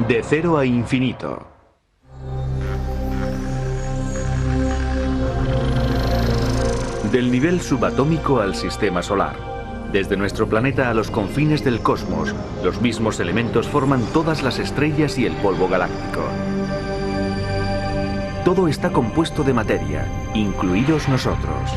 De cero a infinito. Del nivel subatómico al sistema solar. Desde nuestro planeta a los confines del cosmos, los mismos elementos forman todas las estrellas y el polvo galáctico. Todo está compuesto de materia, incluidos nosotros.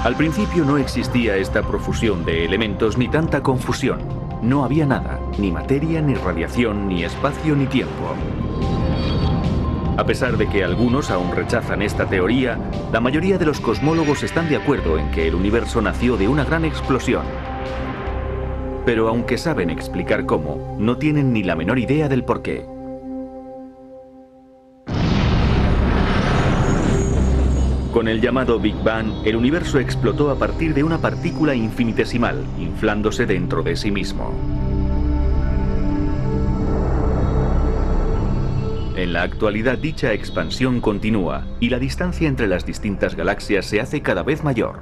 Al principio no existía esta profusión de elementos ni tanta confusión. No había nada, ni materia, ni radiación, ni espacio, ni tiempo. A pesar de que algunos aún rechazan esta teoría, la mayoría de los cosmólogos están de acuerdo en que el universo nació de una gran explosión. Pero aunque saben explicar cómo, no tienen ni la menor idea del porqué. Con el llamado Big Bang, el universo explotó a partir de una partícula infinitesimal, inflándose dentro de sí mismo. En la actualidad dicha expansión continúa y la distancia entre las distintas galaxias se hace cada vez mayor.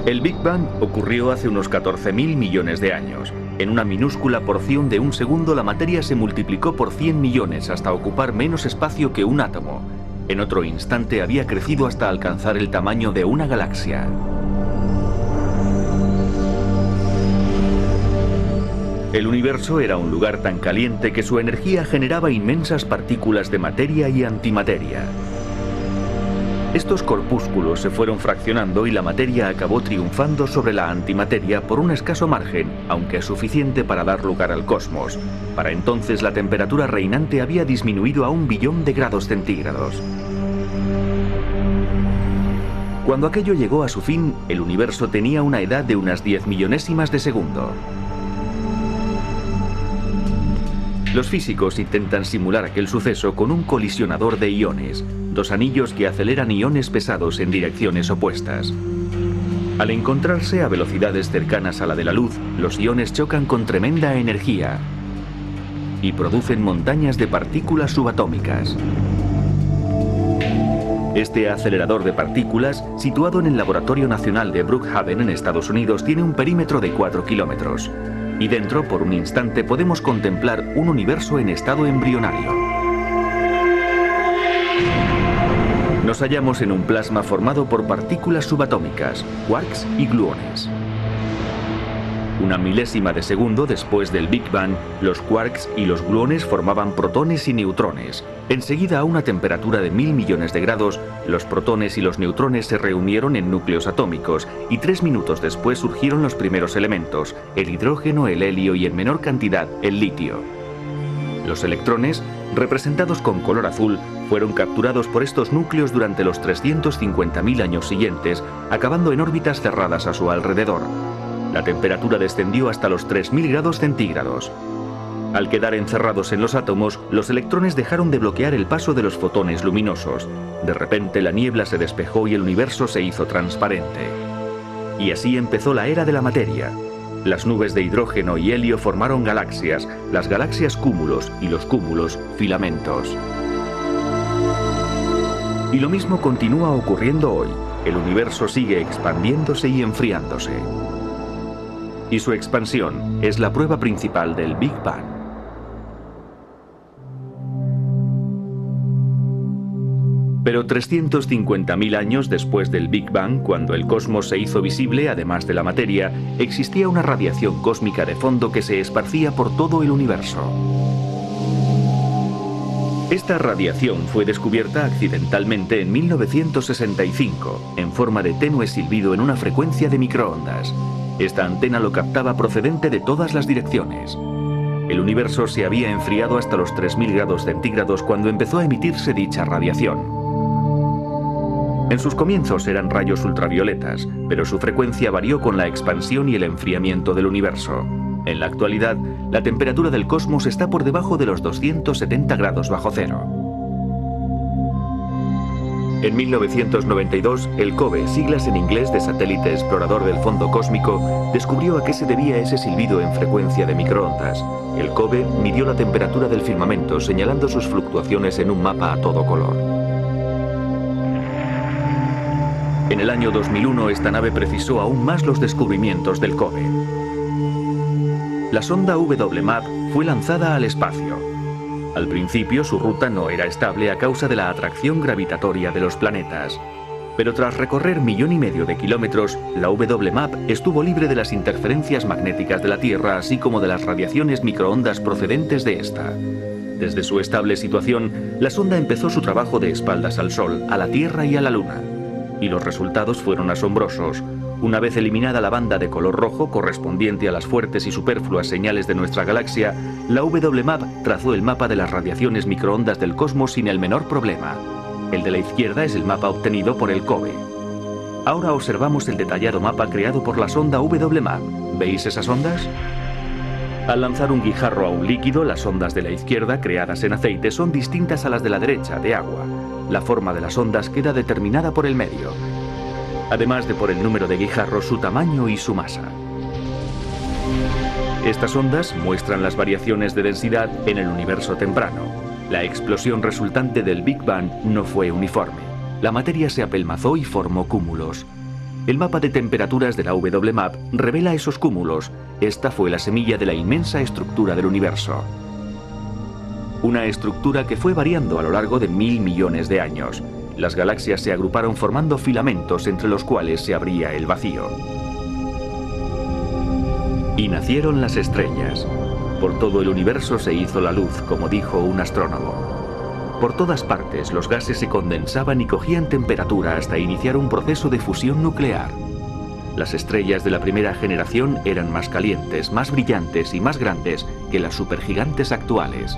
El Big Bang ocurrió hace unos 14.000 millones de años. En una minúscula porción de un segundo la materia se multiplicó por 100 millones hasta ocupar menos espacio que un átomo. En otro instante había crecido hasta alcanzar el tamaño de una galaxia. El universo era un lugar tan caliente que su energía generaba inmensas partículas de materia y antimateria. Estos corpúsculos se fueron fraccionando y la materia acabó triunfando sobre la antimateria por un escaso margen, aunque suficiente para dar lugar al cosmos. Para entonces la temperatura reinante había disminuido a 1 billón de grados centígrados. Cuando aquello llegó a su fin, el universo tenía una edad de unas 10 millonésimas de segundo. Los físicos intentan simular aquel suceso con un colisionador de iones, dos anillos que aceleran iones pesados en direcciones opuestas. Al encontrarse a velocidades cercanas a la de la luz, los iones chocan con tremenda energía y producen montañas de partículas subatómicas. Este acelerador de partículas, situado en el Laboratorio Nacional de Brookhaven en Estados Unidos, tiene un perímetro de 4 kilómetros. Y dentro, por un instante, podemos contemplar un universo en estado embrionario. Nos hallamos en un plasma formado por partículas subatómicas, quarks y gluones. Una milésima de segundo después del Big Bang, los quarks y los gluones formaban protones y neutrones. Enseguida, a una temperatura de 1000 millones de grados, los protones y los neutrones se reunieron en núcleos atómicos y 3 minutos después surgieron los primeros elementos, el hidrógeno, el helio y en menor cantidad, el litio. Los electrones, representados con color azul, fueron capturados por estos núcleos durante los 350.000 años siguientes, acabando en órbitas cerradas a su alrededor. La temperatura descendió hasta los 3000 grados centígrados. Al quedar encerrados en los átomos, los electrones dejaron de bloquear el paso de los fotones luminosos. De repente la niebla se despejó y el universo se hizo transparente. Y así empezó la era de la materia. Las nubes de hidrógeno y helio formaron galaxias, las galaxias cúmulos y los cúmulos filamentos. Y lo mismo continúa ocurriendo hoy. El universo sigue expandiéndose y enfriándose. Y su expansión es la prueba principal del Big Bang. Pero 350.000 años después del Big Bang, cuando el cosmos se hizo visible, además de la materia, existía una radiación cósmica de fondo que se esparcía por todo el universo. Esta radiación fue descubierta accidentalmente en 1965, en forma de tenue silbido en una frecuencia de microondas. Esta antena lo captaba procedente de todas las direcciones. El universo se había enfriado hasta los 3000 grados centígrados cuando empezó a emitirse dicha radiación. En sus comienzos eran rayos ultravioletas, pero su frecuencia varió con la expansión y el enfriamiento del universo. En la actualidad, la temperatura del cosmos está por debajo de los 270 grados bajo cero. En 1992, el COBE, siglas en inglés de Satélite Explorador del Fondo Cósmico, descubrió a qué se debía ese silbido en frecuencia de microondas. El COBE midió la temperatura del firmamento, señalando sus fluctuaciones en un mapa a todo color. En el año 2001 esta nave precisó aún más los descubrimientos del COBE. La sonda WMAP fue lanzada al espacio. Al principio su ruta no era estable a causa de la atracción gravitatoria de los planetas. Pero tras recorrer 1,5 millones de kilómetros, la WMAP estuvo libre de las interferencias magnéticas de la Tierra, así como de las radiaciones microondas procedentes de esta. Desde su estable situación, la sonda empezó su trabajo de espaldas al Sol, a la Tierra y a la Luna. Y los resultados fueron asombrosos. Una vez eliminada la banda de color rojo correspondiente a las fuertes y superfluas señales de nuestra galaxia, la WMAP trazó el mapa de las radiaciones microondas del cosmos sin el menor problema. El de la izquierda es el mapa obtenido por el COBE. Ahora observamos el detallado mapa creado por la sonda WMAP. ¿Veis esas ondas? Al lanzar un guijarro a un líquido, las ondas de la izquierda, creadas en aceite, son distintas a las de la derecha, de agua. La forma de las ondas queda determinada por el medio, además de por el número de guijarros, su tamaño y su masa. Estas ondas muestran las variaciones de densidad en el universo temprano. La explosión resultante del Big Bang no fue uniforme. La materia se apelmazó y formó cúmulos. El mapa de temperaturas de la WMAP revela esos cúmulos. Esta fue la semilla de la inmensa estructura del universo. Una estructura que fue variando a lo largo de 1.000 millones de años. Las galaxias se agruparon formando filamentos entre los cuales se abría el vacío. Y nacieron las estrellas. Por todo el universo se hizo la luz, como dijo un astrónomo. Por todas partes los gases se condensaban y cogían temperatura hasta iniciar un proceso de fusión nuclear. Las estrellas de la primera generación eran más calientes, más brillantes y más grandes que las supergigantes actuales.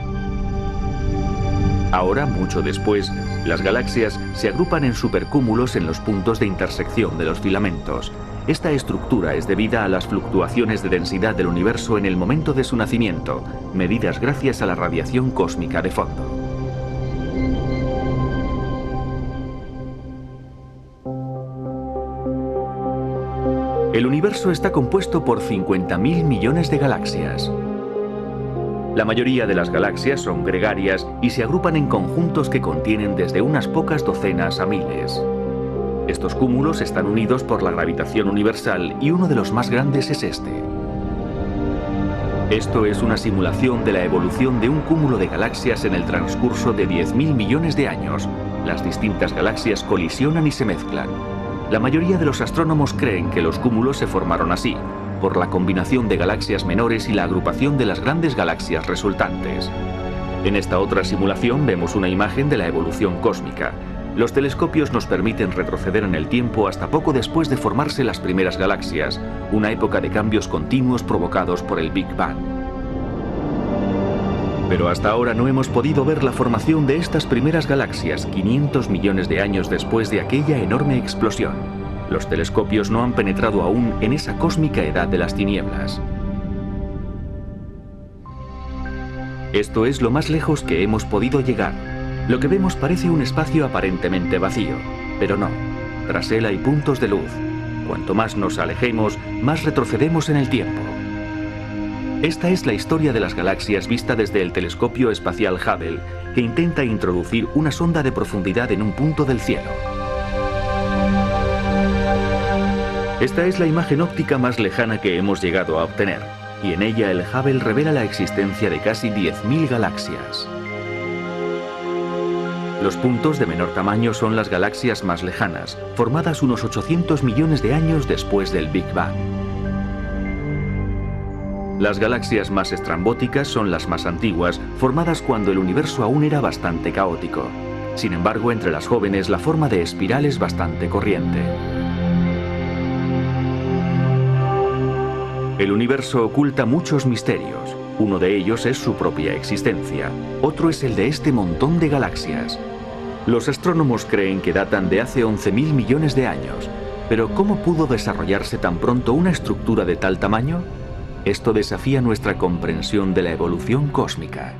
Ahora, mucho después, las galaxias se agrupan en supercúmulos en los puntos de intersección de los filamentos. Esta estructura es debida a las fluctuaciones de densidad del universo en el momento de su nacimiento, medidas gracias a la radiación cósmica de fondo. El universo está compuesto por 50.000 millones de galaxias. La mayoría de las galaxias son gregarias y se agrupan en conjuntos que contienen desde unas pocas docenas a miles. Estos cúmulos están unidos por la gravitación universal y uno de los más grandes es este. Esto es una simulación de la evolución de un cúmulo de galaxias en el transcurso de 10.000 millones de años. Las distintas galaxias colisionan y se mezclan. La mayoría de los astrónomos creen que los cúmulos se formaron así, por la combinación de galaxias menores y la agrupación de las grandes galaxias resultantes. En esta otra simulación vemos una imagen de la evolución cósmica. Los telescopios nos permiten retroceder en el tiempo hasta poco después de formarse las primeras galaxias, una época de cambios continuos provocados por el Big Bang. Pero hasta ahora no hemos podido ver la formación de estas primeras galaxias 500 millones de años después de aquella enorme explosión. Los telescopios no han penetrado aún en esa cósmica edad de las tinieblas. Esto es lo más lejos que hemos podido llegar. Lo que vemos parece un espacio aparentemente vacío, pero no. Tras él hay puntos de luz. Cuanto más nos alejemos, más retrocedemos en el tiempo. Esta es la historia de las galaxias vista desde el telescopio espacial Hubble, que intenta introducir una sonda de profundidad en un punto del cielo. Esta es la imagen óptica más lejana que hemos llegado a obtener, y en ella el Hubble revela la existencia de casi 10.000 galaxias. Los puntos de menor tamaño son las galaxias más lejanas, formadas unos 800 millones de años después del Big Bang. Las galaxias más estrambóticas son las más antiguas, formadas cuando el universo aún era bastante caótico. Sin embargo, entre las jóvenes la forma de espiral es bastante corriente. El universo oculta muchos misterios. Uno de ellos es su propia existencia. Otro es el de este montón de galaxias. Los astrónomos creen que datan de hace 11.000 millones de años. Pero ¿cómo pudo desarrollarse tan pronto una estructura de tal tamaño? Esto desafía nuestra comprensión de la evolución cósmica.